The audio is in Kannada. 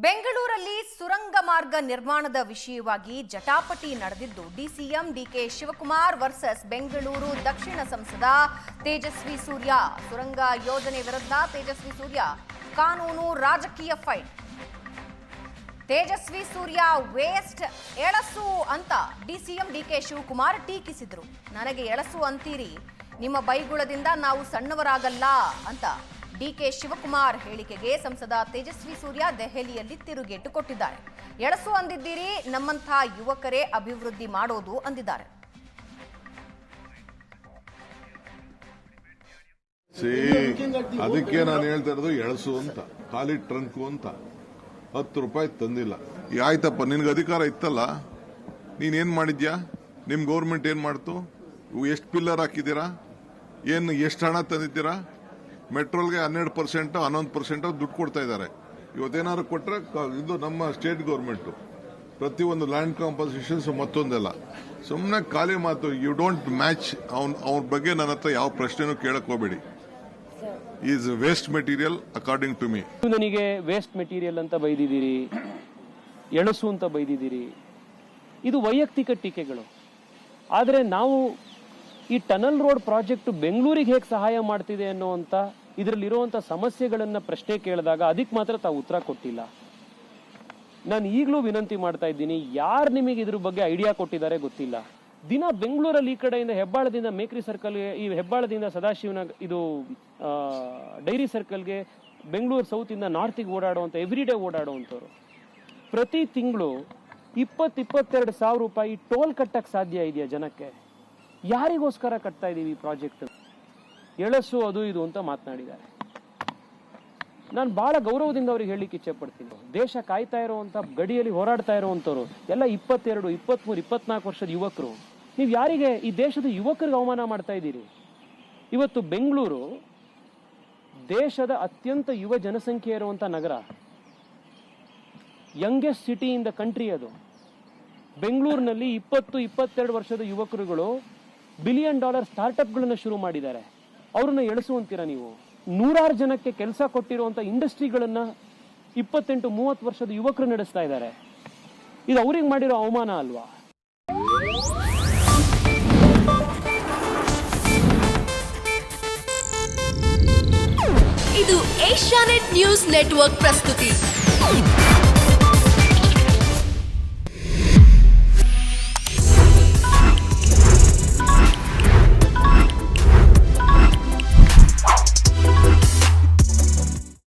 ಬೆಂಗಳೂರಲ್ಲಿ ಸುರಂಗ ಮಾರ್ಗ ನಿರ್ಮಾಣದ ವಿಷಯವಾಗಿ ಜಟಾಪಟಿ ನಡೆದಿದ್ದು DCM DK Shivakumar versus Bengaluru ದಕ್ಷಿಣ ಸಂಸದ ತೇಜಸ್ವಿ ಸೂರ್ಯ. ಸುರಂಗ ಯೋಜನೆ ವಿರುದ್ಧ ತೇಜಸ್ವಿ ಸೂರ್ಯ ಕಾನೂನು ರಾಜಕೀಯ ಫೈಟ್. ತೇಜಸ್ವಿ ಸೂರ್ಯ ವೇಸ್ಟ್ ಎಳಸು ಅಂತ ಡಿಸಿಎಂ ಡಿಕೆ ಶಿವಕುಮಾರ್ ಟೀಕಿಸಿದ್ರು. ನನಗೆ ಎಳಸು ಅಂತೀರಿ, ನಿಮ್ಮ ಬೈಗುಳದಿಂದ ನಾವು ಸಣ್ಣವರಾಗಲ್ಲ ಅಂತ ಡಿಕೆ ಶಿವಕುಮಾರ್ ಹೇಳಿಕೆಗೆ ಸಂಸದ ತೇಜಸ್ವಿ ಸೂರ್ಯ ದೆಹಲಿಯಲ್ಲಿ ತಿರುಗೇಟು ಕೊಟ್ಟಿದ್ದಾರೆ. ಎಳಸು ಅಂದಿದ್ದೀರಿ, ನಮ್ಮಂಥ ಯುವಕರೇ ಅಭಿವೃದ್ಧಿ ಮಾಡೋದು ಅಂದಿದ್ದಾರೆ. ಅದಕ್ಕೆ ನಾನು ಹೇಳ್ತಾ ಇರೋದು ಎಳಸು ಅಂತ, ಖಾಲಿ ಟ್ರಂಕು ಅಂತ. 10 ರೂಪಾಯಿ ತಂದಿಲ್ಲ. ಆಯ್ತಪ್ಪ, ನಿನ್ಗೆ ಅಧಿಕಾರ ಇತ್ತಲ್ಲ, ನೀನೇನ್ ಮಾಡಿದ್ಯಾ? ನಿಮ್ ಗೌರ್ಮೆಂಟ್ ಏನ್ ಮಾಡ್ತು? ಎಷ್ಟು ಪಿಲ್ಲರ್ ಹಾಕಿದ್ದೀರಾ? ಎಷ್ಟು ಹಣ ತಂದಿದ್ದೀರಾ? ಮೆಟ್ರೋಲ್ಗೆ 12% 11% ದುಡ್ಡು ಕೊಡ್ತಾ ಇದ್ದಾರೆ. ಇವತ್ತೇನಾದ್ರು ಕೊಟ್ರೆ ಇದು ನಮ್ಮ ಸ್ಟೇಟ್ ಗೌರ್ಮೆಂಟ್ ಪ್ರತಿಯೊಂದು ಲ್ಯಾಂಡ್ ಕಾಂಪನ್ಸೇಷನ್ಸ್ ಮತ್ತೊಂದೆಲ್ಲ. ಸುಮ್ಮನೆ ಖಾಲಿ ಮಾತು. You don't match. ಅವ್ರ ಬಗ್ಗೆ ನನ್ನ ಹತ್ರ ಯಾವ ಪ್ರಶ್ನೆನೂ ಕೇಳಕ್ ಹೋಗಬೇಡಿ. Is waste material according to me. ನನಗೆ ವೇಸ್ಟ್ ಮೆಟೀರಿಯಲ್ ಅಂತ ಬೈದಿದ್ದೀರಿ, ಎಳಸು ಅಂತ ಬೈದಿದ್ದೀರಿ. ಇದು ವೈಯಕ್ತಿಕ ಟೀಕೆಗಳು. ಆದರೆ ನಾವು ಈ ಟನಲ್ ರೋಡ್ ಪ್ರಾಜೆಕ್ಟ್ ಬೆಂಗಳೂರಿಗೆ ಹೇಗೆ ಸಹಾಯ ಮಾಡ್ತಿದೆ ಅನ್ನುವಂಥ ಇದರಲ್ಲಿರುವಂಥ ಸಮಸ್ಯೆಗಳನ್ನು ಪ್ರಶ್ನೆ ಕೇಳಿದಾಗ ಅದಕ್ಕೆ ಮಾತ್ರ ತಾವು ಉತ್ತರ ಕೊಟ್ಟಿಲ್ಲ. ನಾನು ಈಗಲೂ ವಿನಂತಿ ಮಾಡ್ತಾ ಇದ್ದೀನಿ, ಯಾರು ನಿಮಗೆ ಇದ್ರ ಬಗ್ಗೆ ಐಡಿಯಾ ಕೊಟ್ಟಿದ್ದಾರೆ ಗೊತ್ತಿಲ್ಲ. ದಿನ ಬೆಂಗಳೂರಲ್ಲಿ ಈ ಕಡೆಯಿಂದ ಹೆಬ್ಬಾಳದಿಂದ ಮೇಕ್ರಿ ಸರ್ಕಲ್ಗೆ, ಈ ಹೆಬ್ಬಾಳದಿಂದ ಸದಾಶಿವನ ಇದು ಡೈರಿ ಸರ್ಕಲ್ಗೆ, ಬೆಂಗಳೂರು ಸೌತಿಂದ ನಾರ್ತಿಗೆ ಓಡಾಡುವಂಥ ಎವ್ರಿ ಡೇ ಓಡಾಡುವಂಥವ್ರು ಪ್ರತಿ ತಿಂಗಳು 20-22 ಸಾವಿರ ರೂಪಾಯಿ ಟೋಲ್ ಕಟ್ಟಕ್ಕೆ ಸಾಧ್ಯ ಇದೆಯಾ ಜನಕ್ಕೆ? ಯಾರಿಗೋಸ್ಕರ ಕಟ್ತಾ ಇದೀವಿ ಈ ಪ್ರಾಜೆಕ್ಟ್? ಎಳಸು ಅದು ಇದು ಅಂತ ಮಾತನಾಡಿದ್ದಾರೆ. ನಾನು ಬಹಳ ಗೌರವದಿಂದ ಅವ್ರಿಗೆ ಹೇಳಲಿಕ್ಕೆ ಇಚ್ಛೆ ಪಡ್ತೀನಿ. ದೇಶ ಕಾಯ್ತಾ ಇರುವಂತ, ಗಡಿಯಲ್ಲಿ ಹೋರಾಡ್ತಾ ಇರುವಂತವ್ರು ಎಲ್ಲ 22, 23, 24 ವರ್ಷದ ಯುವಕರು. ನೀವು ಯಾರಿಗೆ, ಈ ದೇಶದ ಯುವಕರಿಗೆ ಅವಮಾನ ಮಾಡ್ತಾ ಇದ್ದೀರಿ. ಇವತ್ತು ಬೆಂಗಳೂರು ದೇಶದ ಅತ್ಯಂತ ಯುವ ಜನಸಂಖ್ಯೆ ಇರುವಂತ ನಗರ, youngest city in the country. ಅದು ಬೆಂಗಳೂರಿನಲ್ಲಿ 20-22 ವರ್ಷದ ಯುವಕರುಗಳು $1 ಬಿಲಿಯನ್ ಸ್ಟಾರ್ಟ್ಅಪ್ಗಳನ್ನು ಶುರು ಮಾಡಿದ್ದಾರೆ. ಅವ್ರನ್ನ ಎಳಿಸುವಂತೀರಾ ನೀವು? 100 ಜನಕ್ಕೆ ಕೆಲಸ ಕೊಟ್ಟಿರುವಂತ ಇಂಡಸ್ಟ್ರಿಗಳನ್ನ 28-30 ವರ್ಷದ ಯುವಕರು ನಡೆಸ್ತಾ ಇದ್ದಾರೆ. ಇದು ಅವ್ರಿಗೆ ಮಾಡಿರೋ ಅವಮಾನ ಅಲ್ವಾ? ಇದು ಏಷ್ಯಾನೆಟ್ ನ್ಯೂಸ್ ನೆಟ್ವರ್ಕ್ ಪ್ರಸ್ತುತಿ.